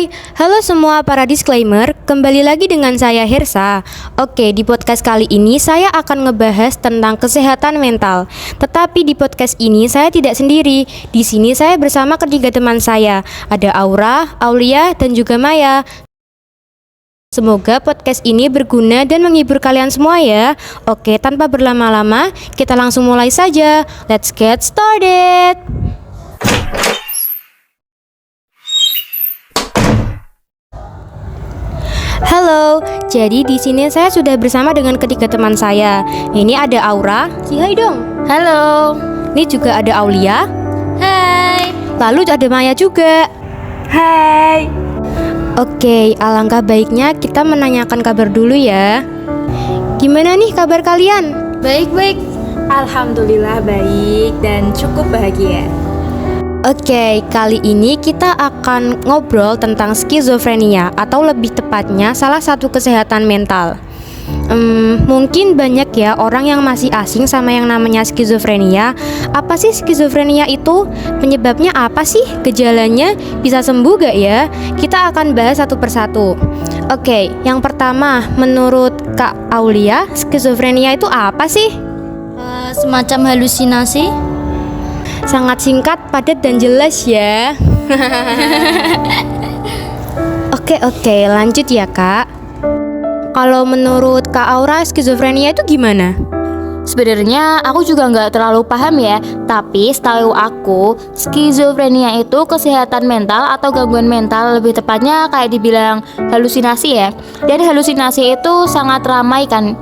Hai, halo semua para disclaimer, kembali lagi dengan saya Hersa. Oke, di podcast kali ini saya akan ngebahas tentang kesehatan mental. Tetapi di podcast ini saya tidak sendiri. Di sini saya bersama ketiga teman saya. Ada Aura, Aulia, dan juga Maya. Semoga podcast ini berguna dan menghibur kalian semua ya. Oke, tanpa berlama-lama, kita langsung mulai saja. Let's get started. Halo, jadi di sini saya sudah bersama dengan ketiga teman saya. Ini ada Aura, si hai dong. Halo. Ini juga ada Aulia. Hai. Lalu ada Maya juga. Hai. Oke, alangkah baiknya kita menanyakan kabar dulu ya. Gimana nih kabar kalian? Baik-baik. Alhamdulillah baik dan cukup bahagia. Oke, kali ini kita akan ngobrol tentang skizofrenia atau lebih tepatnya salah satu kesehatan mental. Mungkin banyak ya orang yang masih asing sama yang namanya skizofrenia. Apa sih skizofrenia itu? Penyebabnya apa sih? Gejalanya bisa sembuh gak ya? Kita akan bahas satu persatu. Oke, yang pertama, menurut Kak Aulia, skizofrenia itu apa sih? Semacam halusinasi. Sangat singkat, padat, dan jelas ya. Oke, lanjut ya Kak. Kalau menurut Kak Aura, skizofrenia itu gimana? Sebenarnya aku juga nggak terlalu paham ya. Tapi setahu aku, skizofrenia itu kesehatan mental atau gangguan mental, lebih tepatnya kayak dibilang halusinasi ya. Dan halusinasi itu sangat ramai kan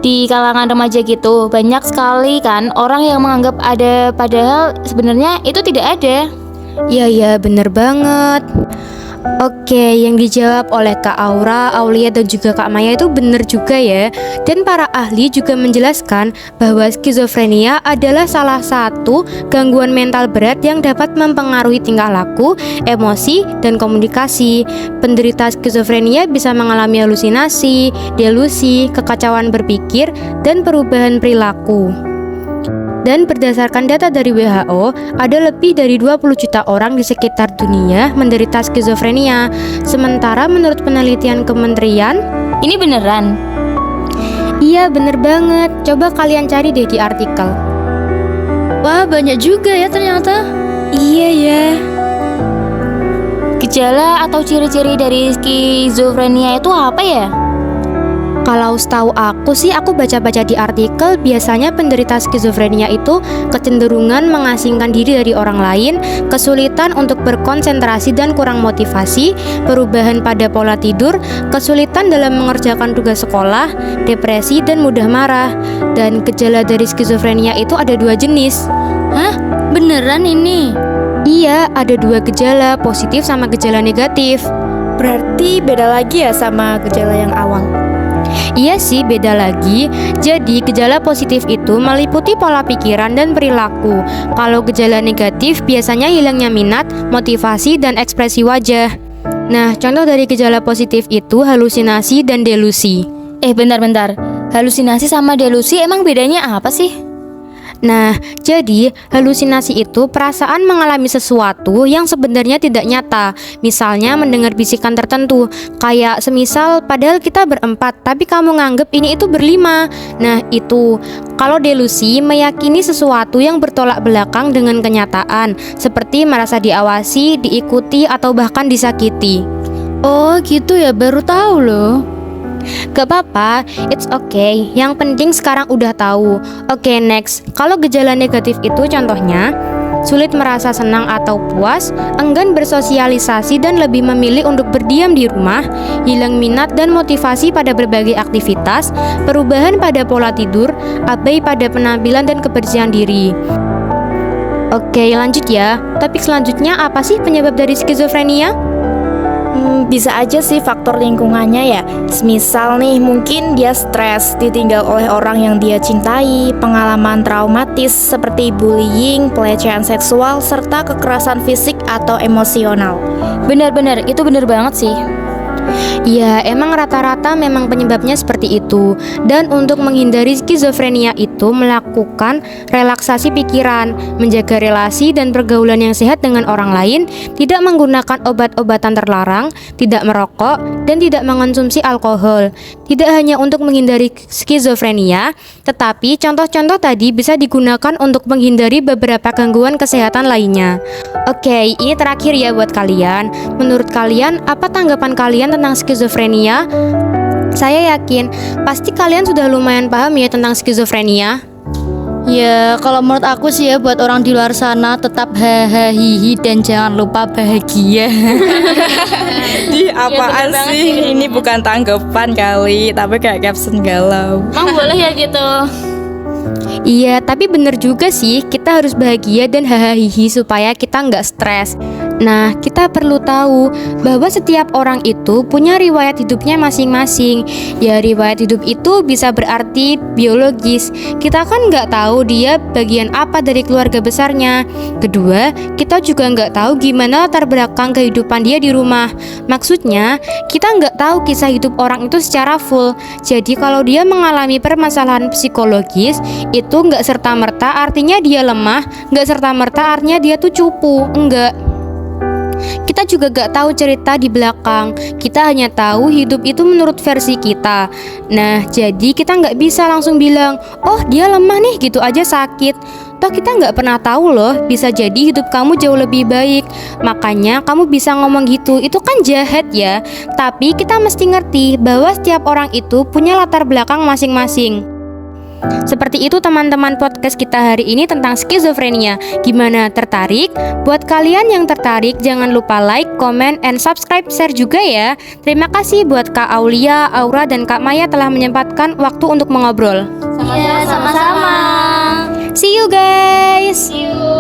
di kalangan remaja gitu. Banyak sekali kan orang yang menganggap ada, padahal sebenarnya itu tidak ada. Iya, bener banget. Oke, yang dijawab oleh Kak Aura, Aulia, dan juga Kak Maya itu bener juga ya. Dan para ahli juga menjelaskan bahwa skizofrenia adalah salah satu gangguan mental berat yang dapat mempengaruhi tingkah laku, emosi, dan komunikasi. Penderita skizofrenia bisa mengalami halusinasi, delusi, kekacauan berpikir, dan perubahan perilaku. Dan berdasarkan data dari WHO, ada lebih dari 20 juta orang di sekitar dunia menderita skizofrenia. Sementara menurut penelitian kementerian, Ini beneran? iya bener banget. Coba kalian cari deh di artikel. Wah, banyak juga ya ternyata. Iya ya. Gejala atau ciri-ciri dari skizofrenia itu apa ya? Kalau setahu aku sih, aku baca-baca di artikel, biasanya penderita skizofrenia itu kecenderungan mengasingkan diri dari orang lain, kesulitan untuk berkonsentrasi dan kurang motivasi, perubahan pada pola tidur, kesulitan dalam mengerjakan tugas sekolah, depresi, dan mudah marah. Dan gejala dari skizofrenia itu ada dua jenis. Hah? Beneran ini? Iya, ada dua gejala, positif sama gejala negatif. Berarti beda lagi ya sama gejala yang awal. Iya sih, beda lagi. Jadi gejala positif itu meliputi pola pikiran dan perilaku. Kalau gejala negatif biasanya hilangnya minat, motivasi, dan ekspresi wajah. Nah, contoh dari gejala positif itu halusinasi dan delusi. Bentar. Halusinasi sama delusi emang bedanya apa sih? Nah, jadi halusinasi itu perasaan mengalami sesuatu yang sebenarnya tidak nyata. Misalnya mendengar bisikan tertentu, kayak semisal padahal kita berempat, tapi kamu nganggep ini itu berlima. Nah, itu. Kalau delusi meyakini sesuatu yang bertolak belakang dengan kenyataan, seperti merasa diawasi, diikuti, atau bahkan disakiti. Oh gitu ya, baru tahu loh. Gak apa-apa, it's okay. Yang penting sekarang udah tahu. Oke, next. Kalau gejala negatif itu contohnya sulit merasa senang atau puas, enggan bersosialisasi dan lebih memilih untuk berdiam di rumah, hilang minat dan motivasi pada berbagai aktivitas, perubahan pada pola tidur, abai pada penampilan dan kebersihan diri. Oke, lanjut ya. Topik selanjutnya, apa sih penyebab dari skizofrenia? Bisa aja sih faktor lingkungannya ya. Semisal nih, mungkin dia stres, ditinggal oleh orang yang dia cintai, pengalaman traumatis seperti bullying, pelecehan seksual, serta kekerasan fisik atau emosional. Benar-benar, itu benar banget sih. Ya, emang rata-rata memang penyebabnya seperti itu. Dan untuk menghindari skizofrenia itu melakukan relaksasi pikiran, menjaga relasi dan pergaulan yang sehat dengan orang lain, tidak menggunakan obat-obatan terlarang, tidak merokok, dan tidak mengonsumsi alkohol. Tidak hanya untuk menghindari skizofrenia, tetapi contoh-contoh tadi bisa digunakan untuk menghindari beberapa gangguan kesehatan lainnya. Oke, ini terakhir ya buat kalian. Menurut kalian, apa tanggapan kalian tentang skizofrenia? Saya yakin pasti kalian sudah lumayan paham ya tentang skizofrenia. Ya, kalau menurut aku sih ya, buat orang di luar sana tetap hahaha hihi dan jangan lupa bahagia. Ih, apaan bener banget sih? sih. Ini bukan tanggapan kali, tapi kayak caption galau. Emang boleh ya gitu? Iya, tapi bener juga sih, kita harus bahagia dan hahaha supaya kita nggak stres. Nah, kita perlu tahu bahwa setiap orang itu punya riwayat hidupnya masing-masing. Ya, riwayat hidup itu bisa berarti biologis. Kita kan nggak tahu dia bagian apa dari keluarga besarnya. Kedua, kita juga nggak tahu gimana latar belakang kehidupan dia di rumah. Maksudnya, kita nggak tahu kisah hidup orang itu secara full. Jadi kalau dia mengalami permasalahan psikologis, itu nggak serta-merta artinya dia lemah, nggak serta-merta artinya dia tuh cupu, enggak. Kita juga gak tahu cerita di belakang. Kita hanya tahu hidup itu menurut versi kita. Nah, jadi kita gak bisa langsung bilang, oh dia lemah nih gitu aja sakit. Toh kita gak pernah tahu loh, bisa jadi hidup kamu jauh lebih baik. Makanya kamu bisa ngomong gitu, itu kan jahat ya. Tapi kita mesti ngerti bahwa setiap orang itu punya latar belakang masing-masing. Seperti itu teman-teman, podcast kita hari ini tentang skizofrenia. Gimana, tertarik? Buat kalian yang tertarik, jangan lupa like, comment, and subscribe, share juga ya. Terima kasih buat Kak Aulia, Aura, dan Kak Maya telah menyempatkan waktu untuk mengobrol. Iya, sama-sama. See you guys! See you.